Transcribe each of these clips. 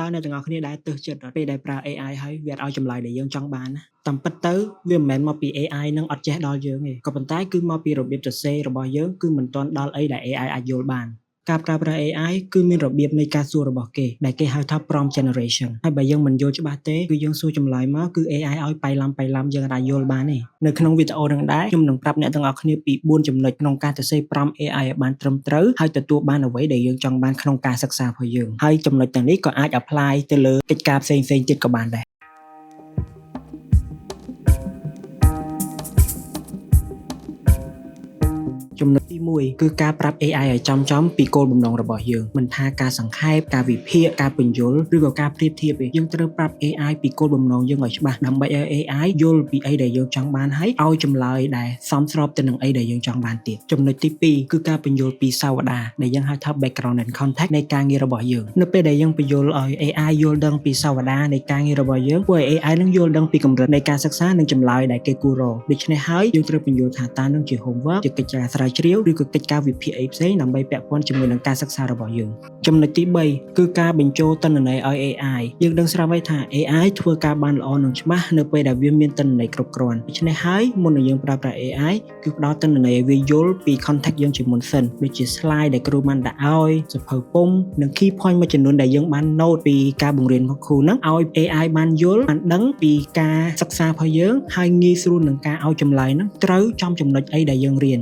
តើអ្នកទាំងអស់គ្នាដែលទើសចិត្តពេលដែលប្រើ AI ហើយវាឲ្យចម្លើយដែលយើងចង់បានណាតាមពិតទៅវាមិនមែនមកពី AI នឹងអត់ចេះដល់យើងទេក៏ប៉ុន្តែគឺមកពីរបៀបសរសេររបស់យើងគឺមិនទាន់ដល់អីដែល AI អាចយល់បានការប្រើប្រាស់ AI គឺមានរបៀបនៃការសួររបស់គេដែលគេហៅថា prompt generation ហើយបើយើងមិនយល់ច្បាស់ទេគឺយើងសួរចម្លើយមកគឺ AI ឲ្យបៃឡំយើងអាចយល់បានទេនៅក្នុងវីដេអូនឹងដែរខ្ញុំនឹងប្រាប់អ្នកទាំងអស់គ្នាពី4ចំណុចក្នុងការសរសេរ prompt AI ឲ្យបានត្រឹមត្រូវហើយទទួលបានអ្វីដែលយើងចង់បានក្នុងការសិក្សារបស់យើងហើយចំណុចទាំងនេះក៏អាច apply ទៅលើកិច្ចការផ្សេងៗទៀតក៏បានដែរចំណុចទី1គឺការប្រាប់ AI ឲ្យចំពីគោលបំណងរបស់យើងមិនថាការសង្ខេបការវិភាគការពន្យល់ឬក៏ការប្រៀបធៀបទេយើងត្រូវប្រាប់ AI ពីគោលបំណងយើងឲ្យច្បាស់ដើម្បីឲ្យ AI យល់ពីអីដែលយើងចង់បានហើយឲ្យចម្លើយដែលសមស្របទៅនឹងអីដែលយើងចង់បានទៀតចំណុចទី2គឺការពន្យល់ពីសាវតាដែលយើងហៅថា background and context នៃការងាររបស់យើងនៅពេលដែលយើងពន្យល់ឲ្យ AI យល់ដឹងពីសាវតានៃការងាររបស់យើងពួក AI នឹងយល់ដឹងពីកម្រិតនៃការសិក្សានិងចម្លើយដែលគេគួររកដូច្នេះហើយយើងត្រូវពន្យល់ថាតើនឹងជា homework ជាកិច្ចការស្រាវជ្រាវឬក៏កិច្ចការវិភាគអីផ្សេងដើម្បីពាក់ព័ន្ធជាមួយនឹងការសិក្សារបស់យើងចំណុចទី3គឺការបញ្ចូលទិន្នន័យឲ្យ AI យើងដឹងស្រាប់ហើយថា AI ធ្វើការបានល្អនិងច្បាស់នៅពេលដែលវាមានទិន្នន័យគ្រប់គ្រាន់ដូច្នេះហើយមុននឹងយើងប្រើប្រាស់ AI គឺផ្ដល់ទិន្នន័យឲ្យវាយល់ពី context យើងជាមុនសិនដូចជា slide ដែលគ្រូបានដាក់ឲ្យសៀវភៅពុម្ពនិង key point មួយចំនួនដែលយើងបាន note ពីការបង្រៀនរបស់គ្រូហ្នឹងឲ្យ AI បានយល់បានដឹងពីការសិក្សារបស់យើងហើយងាយស្រួលនឹងការឲ្យចម្លើយហ្នឹងត្រូវចំចំណុចអីដែលយើងរៀន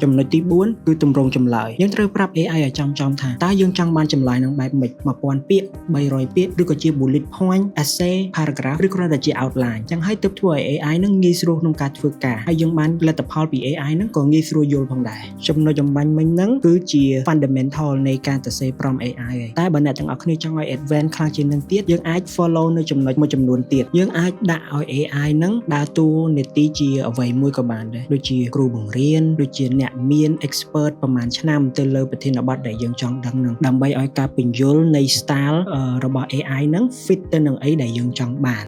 ចំណុចទី4គឺទម្រង់ចម្លើយយើងត្រូវប្រាប់ AI ឲ្យចំថាតើយើងចង់បានចម្លើយនឹងបែបម៉េច1000ពាក្យ300ពាក្យឬក៏ជា bullet point essay paragraph ឬគ្រាន់តែជា outline ចឹងហើយទើបធ្វើឲ្យ AI នឹងងាយស្រួលក្នុងការធ្វើការហើយយើងបានលទ្ធផលពី AI នឹងក៏ងាយស្រួលយល់ផងដែរចំណុចចម្បាញ់មិញហ្នឹងគឺជា fundamental នៃការសរសេរ prompt AI ហើយតែបើអ្នកទាំងអស់គ្នាចង់ឲ្យ advance ខ្លាំងជាងនឹងទៀតយើងអាច follow នៅចំណុចមួយចំនួនទៀតយើងអាចដាក់ឲ្យ AI នឹងដើរតួនាទីជាអ្វីមួយក៏បានដែរដូចជាគ្រូបង្រៀនដូចជាអ្នកមាន expert ប្រហែលឆ្នាំទៅលើប្រធានបទដែលយើងចង់ដឹងនឹងដើម្បីឲ្យការពន្យល់នៃ style របស់ AI នឹង fit ទៅនឹងអីដែលយើងចង់បាន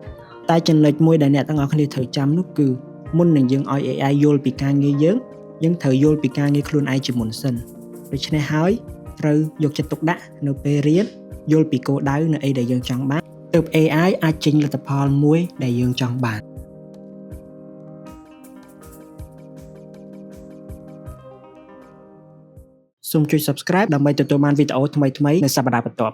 តែចំណុចមួយដែលអ្នកទាំងអស់គ្នាត្រូវចាំនោះគឺមុននឹងយើងឲ្យ AI យល់ពីការងារយើងត្រូវយល់ពីការងារខ្លួនឯងជាមុនសិនដូច្នេះហើយត្រូវយកចិត្តទុកដាក់នៅពេលរៀនយល់ពីគោលដៅនៅអីដែលយើងចង់បានទើប AI អាចចេញលទ្ធផលមួយដែលយើងចង់បានសូមចុច Subscribe ដើម្បីទទួលបានវីដេអូថ្មីៗនៅសប្តាហ៍បន្ទាប់